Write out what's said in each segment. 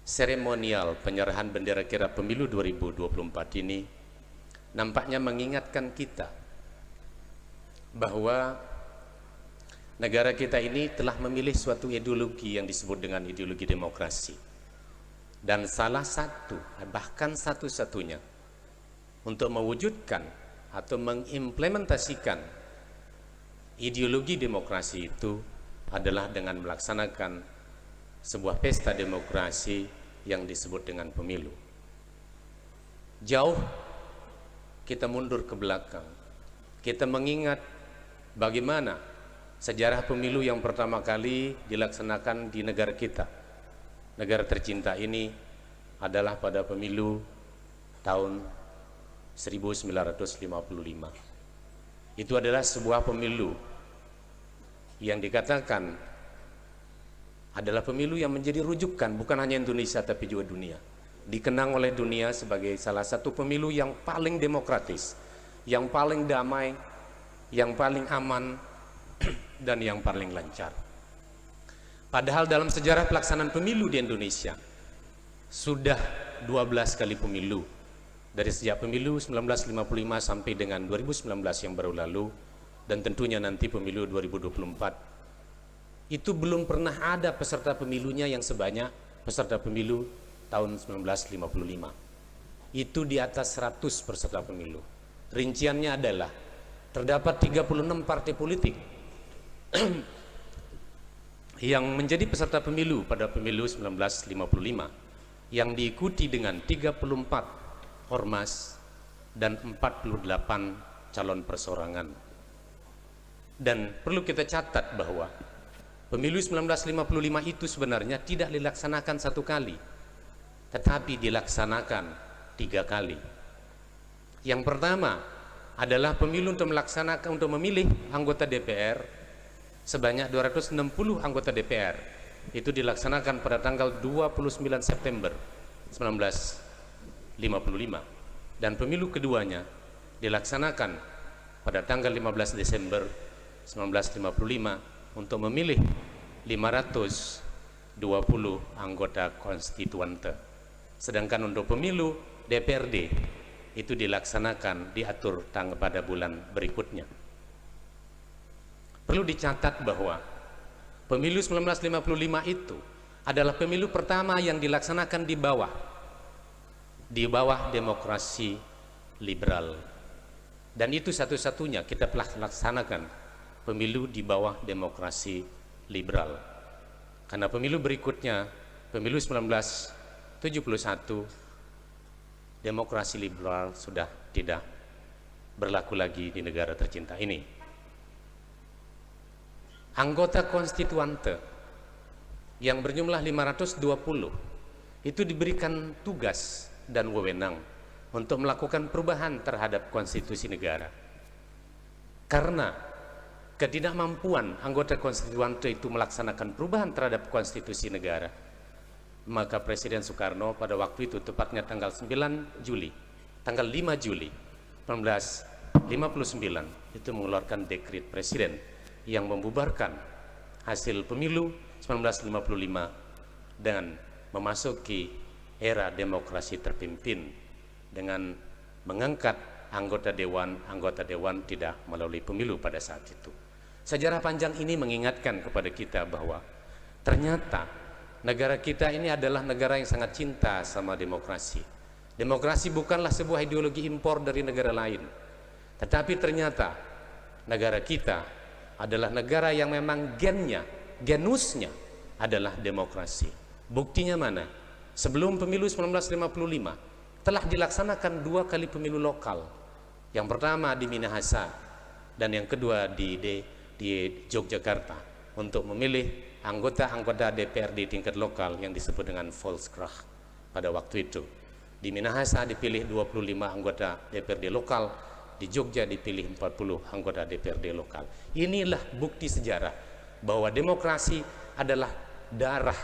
seremonial penyerahan bendera kirap pemilu 2024 ini nampaknya mengingatkan kita bahwa negara kita ini telah memilih suatu ideologi yang disebut dengan ideologi demokrasi, dan salah satu, bahkan satu-satunya untuk mewujudkan atau mengimplementasikan ideologi demokrasi itu adalah dengan melaksanakan sebuah pesta demokrasi yang disebut dengan pemilu. Jauh kita mundur ke belakang, kita mengingat bagaimana sejarah pemilu yang pertama kali dilaksanakan di negara kita, negara tercinta ini, adalah pada pemilu tahun 1955. Itu adalah sebuah pemilu yang dikatakan adalah pemilu yang menjadi rujukan bukan hanya Indonesia tapi juga dunia. Dikenang oleh dunia sebagai salah satu pemilu yang paling demokratis, yang paling damai, yang paling aman, dan yang paling lancar. Padahal dalam sejarah pelaksanaan pemilu di Indonesia sudah 12 kali pemilu, dari sejak pemilu 1955 sampai dengan 2019 yang baru lalu, dan tentunya nanti pemilu 2024. Itu belum pernah ada peserta pemilunya yang sebanyak peserta pemilu tahun 1955. Itu di atas 100 peserta pemilu. Rinciannya adalah terdapat 36 partai politik yang menjadi peserta pemilu pada pemilu 1955, yang diikuti dengan 34 ormas dan 48 calon perseorangan. Dan perlu kita catat bahwa pemilu 1955 itu sebenarnya tidak dilaksanakan satu kali, tetapi dilaksanakan 3 kali. Yang pertama adalah pemilu untuk memilih anggota DPR sebanyak 260 anggota DPR. Itu dilaksanakan pada tanggal 29 September 1955. Dan pemilu keduanya dilaksanakan pada tanggal 15 Desember 1955 untuk memilih 520 anggota konstituante. Sedangkan untuk pemilu DPRD itu dilaksanakan diatur pada bulan berikutnya. Perlu dicatat bahwa pemilu 1955 itu adalah pemilu pertama yang dilaksanakan di bawah demokrasi liberal, dan itu satu-satunya kita telah laksanakan pemilu di bawah demokrasi liberal. Karena pemilu berikutnya, pemilu 1971, demokrasi liberal sudah tidak berlaku lagi di negara tercinta ini. Anggota konstituante yang berjumlah 520 itu diberikan tugas dan wewenang untuk melakukan perubahan terhadap konstitusi negara. Karena ketidakmampuan anggota konstituante itu melaksanakan perubahan terhadap konstitusi negara, maka Presiden Soekarno pada waktu itu, tepatnya tanggal 5 Juli 1959, itu mengeluarkan dekret presiden yang membubarkan hasil pemilu 1955 dan memasuki era demokrasi terpimpin dengan mengangkat anggota dewan tidak melalui pemilu pada saat itu. Sejarah panjang ini mengingatkan kepada kita bahwa ternyata negara kita ini adalah negara yang sangat cinta sama demokrasi. Demokrasi bukanlah sebuah ideologi impor dari negara lain, tetapi ternyata negara kita adalah negara yang memang genusnya adalah demokrasi. Buktinya mana? Sebelum pemilu 1955 telah dilaksanakan 2 kali pemilu lokal. Yang pertama di Minahasa dan yang kedua di Yogyakarta, untuk memilih anggota DPRD tingkat lokal yang disebut dengan Volkskrach pada waktu itu. Di Minahasa dipilih 25 anggota DPRD lokal, di Jogja dipilih 40 anggota DPRD lokal. Inilah bukti sejarah bahwa demokrasi adalah darah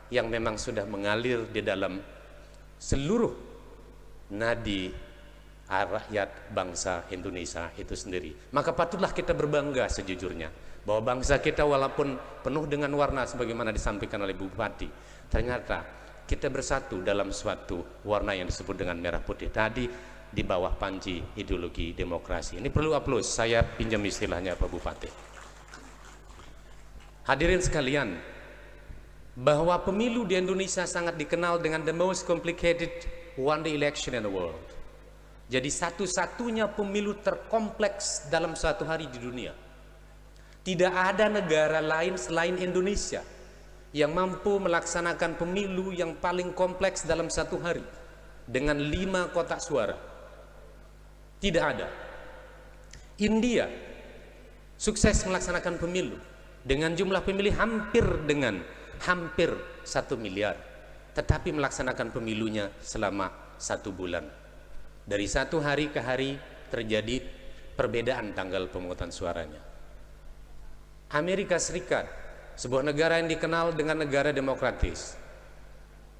yang memang sudah mengalir di dalam seluruh nadi rakyat bangsa Indonesia itu sendiri. Maka patutlah kita berbangga sejujurnya bahwa bangsa kita walaupun penuh dengan warna sebagaimana disampaikan oleh Bu Bupati, ternyata kita bersatu dalam suatu warna yang disebut dengan merah putih tadi di bawah panji ideologi demokrasi. Ini perlu aplaus, saya pinjam istilahnya Pak Bupati. Hadirin sekalian, bahwa pemilu di Indonesia sangat dikenal dengan the most complicated one day election in the world. Jadi satu-satunya pemilu terkompleks dalam satu hari di dunia. Tidak ada negara lain selain Indonesia yang mampu melaksanakan pemilu yang paling kompleks dalam satu hari dengan 5 kotak suara. Tidak ada. India sukses melaksanakan pemilu dengan jumlah pemilih hampir 1 miliar, tetapi melaksanakan pemilunya selama 1 bulan. Dari satu hari ke hari terjadi perbedaan tanggal pemungutan suaranya. Amerika Serikat, sebuah negara yang dikenal dengan negara demokratis,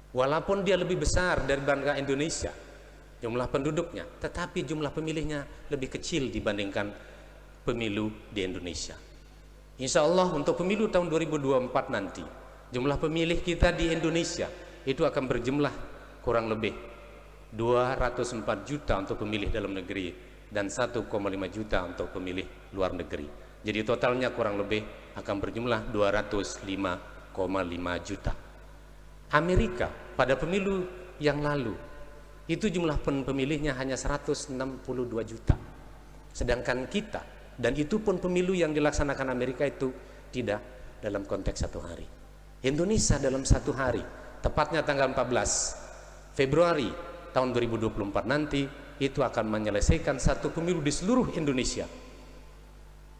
walaupun dia lebih besar daripada Indonesia jumlah penduduknya, tetapi jumlah pemilihnya lebih kecil dibandingkan pemilu di Indonesia. Insya Allah untuk pemilu tahun 2024 nanti, jumlah pemilih kita di Indonesia itu akan berjumlah kurang lebih 204 juta untuk pemilih dalam negeri dan 1,5 juta untuk pemilih luar negeri. Jadi totalnya kurang lebih akan berjumlah 205,5 juta. Amerika pada pemilu yang lalu itu jumlah pemilihnya hanya 162 juta. Sedangkan kita, dan itu pun pemilu yang dilaksanakan Amerika itu tidak dalam konteks satu hari. Indonesia dalam satu hari, tepatnya tanggal 14 Februari tahun 2024 nanti, itu akan menyelesaikan satu pemilu di seluruh Indonesia,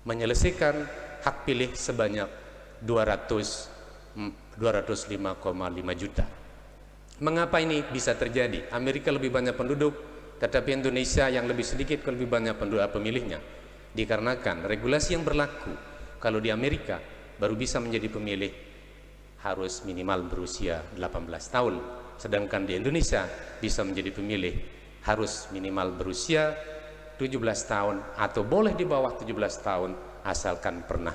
menyelesaikan hak pilih sebanyak 205,5 juta. Mengapa ini bisa terjadi? Amerika lebih banyak penduduk, tetapi Indonesia yang lebih sedikit lebih banyak penduduk pemilihnya. Dikarenakan regulasi yang berlaku, kalau di Amerika baru bisa menjadi pemilih harus minimal berusia 18 tahun, sedangkan di Indonesia bisa menjadi pemilih harus minimal berusia 17 tahun atau boleh di bawah 17 tahun asalkan pernah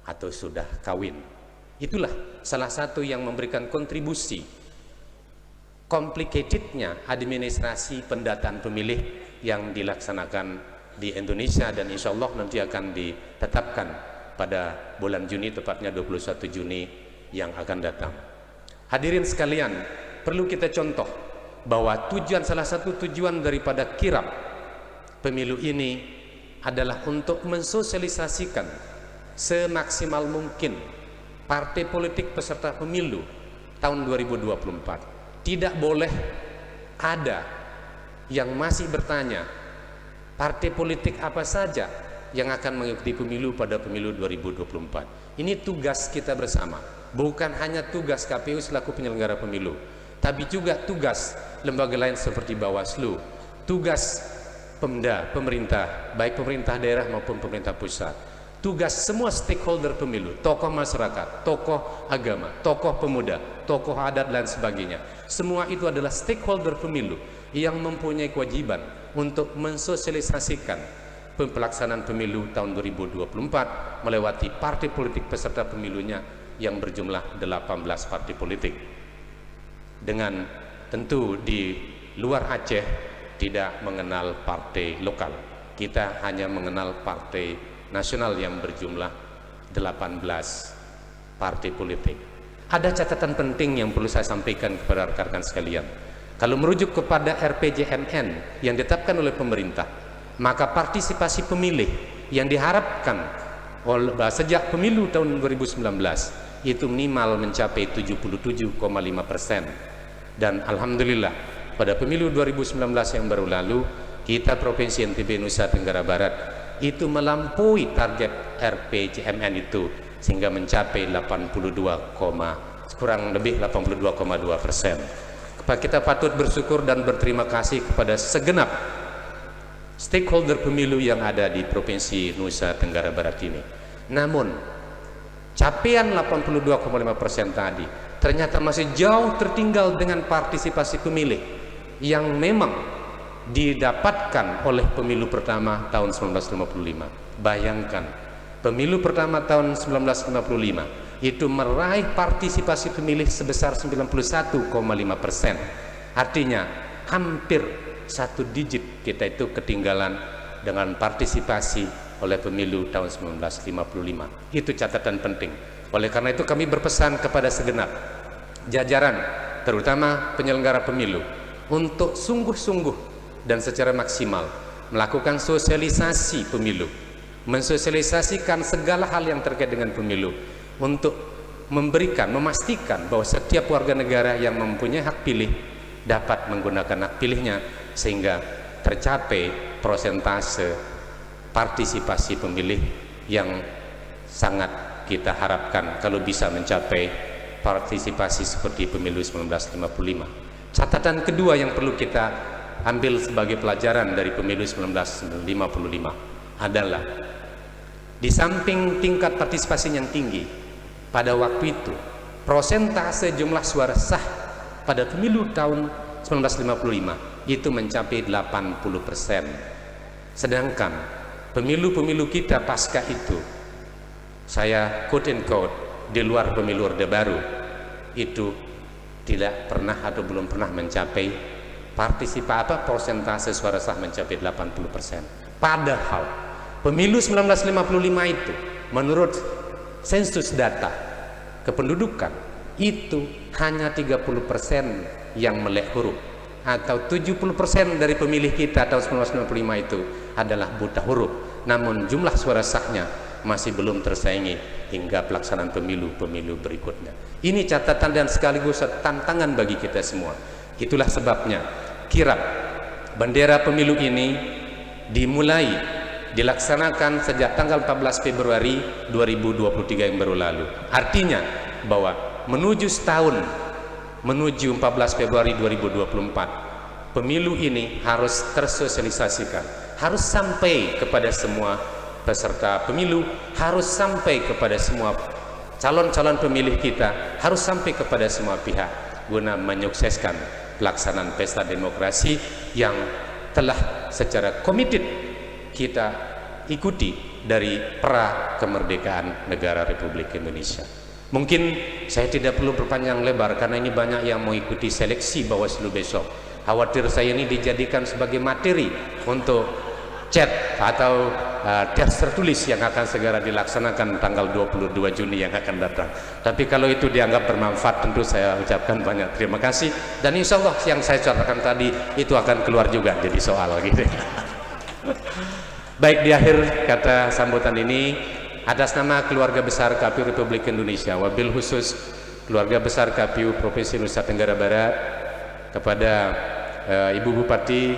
atau sudah kawin. Itulah salah satu yang memberikan kontribusi complicatednya administrasi pendataan pemilih yang dilaksanakan di Indonesia, dan insya Allah nanti akan ditetapkan pada bulan Juni, tepatnya 21 Juni yang akan datang. Hadirin sekalian, perlu kita contoh bahwa salah satu tujuan daripada kirap pemilu ini adalah untuk mensosialisasikan semaksimal mungkin partai politik peserta pemilu tahun 2024. Tidak boleh ada yang masih bertanya partai politik apa saja yang akan mengikuti pemilu pada pemilu 2024. Ini tugas kita bersama, bukan hanya tugas KPU selaku penyelenggara pemilu, tapi juga tugas lembaga lain seperti Bawaslu, tugas Pemda, pemerintah, baik pemerintah daerah maupun pemerintah pusat, tugas semua stakeholder pemilu, tokoh masyarakat, tokoh agama, tokoh pemuda, tokoh adat dan sebagainya. Semua itu adalah stakeholder pemilu yang mempunyai kewajiban untuk mensosialisasikan pelaksanaan pemilu tahun 2024 melewati partai politik peserta pemilunya yang berjumlah 18 partai politik. Dengan tentu di luar Aceh tidak mengenal partai lokal, kita hanya mengenal partai nasional yang berjumlah 18 partai politik. Ada catatan penting yang perlu saya sampaikan kepada rekan-rekan sekalian. Kalau merujuk kepada RPJMN yang ditetapkan oleh pemerintah, maka partisipasi pemilih yang diharapkan sejak pemilu tahun 2019 itu minimal mencapai 77,5%. Dan alhamdulillah pada pemilu 2019 yang baru lalu, kita Provinsi NTB Nusa Tenggara Barat itu melampaui target RPJMN itu sehingga mencapai kurang lebih 82,2%. Kita patut bersyukur dan berterima kasih kepada segenap stakeholder pemilu yang ada di Provinsi Nusa Tenggara Barat ini. Namun capaian 82,5% tadi ternyata masih jauh tertinggal dengan partisipasi pemilih yang memang didapatkan oleh pemilu pertama tahun 1955. Bayangkan, pemilu pertama tahun 1955 itu meraih partisipasi pemilih sebesar 91,5%. Artinya hampir 1 digit kita itu ketinggalan dengan partisipasi oleh pemilu tahun 1955. Itu catatan penting. Oleh karena itu kami berpesan kepada segenap jajaran, terutama penyelenggara pemilu, untuk sungguh-sungguh dan secara maksimal melakukan sosialisasi pemilu, mensosialisasikan segala hal yang terkait dengan pemilu, untuk memastikan bahwa setiap warga negara yang mempunyai hak pilih dapat menggunakan hak pilihnya, sehingga tercapai persentase partisipasi pemilih yang sangat kita harapkan kalau bisa mencapai partisipasi seperti pemilu 1955. Catatan kedua yang perlu kita ambil sebagai pelajaran dari pemilu 1955 adalah, di samping tingkat partisipasi yang tinggi pada waktu itu, persentase jumlah suara sah pada pemilu tahun 1955 itu mencapai 80%. Sedangkan pemilu-pemilu kita pasca itu, saya quote and quote, di luar pemilu Orde Baru, itu tidak pernah atau belum pernah mencapai persentase suara sah mencapai 80%. Padahal pemilu 1955 itu menurut sensus data kependudukan itu hanya 30% yang melek huruf, atau 70% dari pemilih kita tahun 1955 itu adalah buta huruf. Namun jumlah suara sahnya masih belum tersaingi hingga pelaksanaan pemilu-pemilu berikutnya. Ini catatan dan sekaligus tantangan bagi kita semua. Itulah sebabnya kirap bendera pemilu ini dilaksanakan sejak tanggal 14 Februari 2023 yang baru lalu. Artinya bahwa menuju 14 Februari 2024, pemilu ini harus tersosialisasikan, harus sampai kepada semua peserta pemilu, harus sampai kepada semua calon-calon pemilih kita, harus sampai kepada semua pihak, guna menyukseskan pelaksanaan pesta demokrasi yang telah secara komited kita ikuti dari pra kemerdekaan negara Republik Indonesia. Mungkin saya tidak perlu berpanjang lebar karena ini banyak yang mengikuti seleksi Bawaslu besok. Khawatir saya ini dijadikan sebagai materi untuk chat atau tes tertulis yang akan segera dilaksanakan tanggal 22 Juni yang akan datang. Tapi kalau itu dianggap bermanfaat, tentu saya ucapkan banyak terima kasih, dan insya Allah yang saya katakan tadi itu akan keluar juga jadi soal gitu. Baik, di akhir kata sambutan ini, atas nama keluarga besar KPU Republik Indonesia, wabil khusus keluarga besar KPU Provinsi Nusa Tenggara Barat, kepada Ibu Bupati,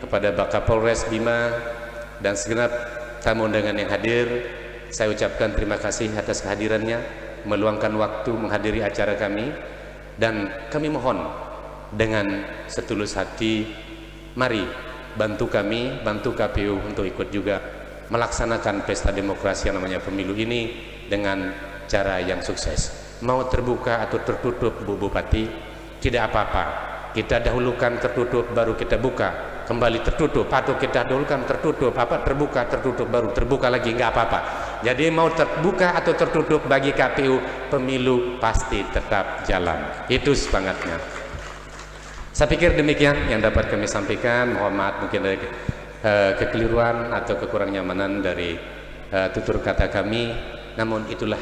kepada Bapak Kapolres Bima, dan segenap tamu undangan yang hadir, saya ucapkan terima kasih atas kehadirannya, meluangkan waktu menghadiri acara kami, dan kami mohon dengan setulus hati, mari bantu kami, bantu KPU untuk ikut juga melaksanakan pesta demokrasi yang namanya pemilu ini dengan cara yang sukses. Mau terbuka atau tertutup, Bu Bupati, tidak apa-apa. Kita dahulukan tertutup baru kita buka, kembali tertutup, atau kita dahulukan tertutup, terbuka, tertutup, baru terbuka lagi, nggak apa-apa. Jadi mau terbuka atau tertutup, bagi KPU pemilu pasti tetap jalan. Itu semangatnya. Saya pikir demikian yang dapat kami sampaikan. Mohon maaf mungkin dari kekeliruan atau kekurang nyamanan dari tutur kata kami, namun itulah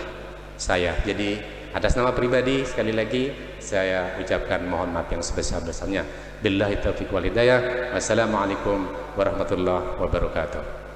saya. Jadi atas nama pribadi sekali lagi saya ucapkan mohon maaf yang sebesar-besarnya. Billahi taufiq wal hidayah. Wassalamualaikum warahmatullahi wabarakatuh.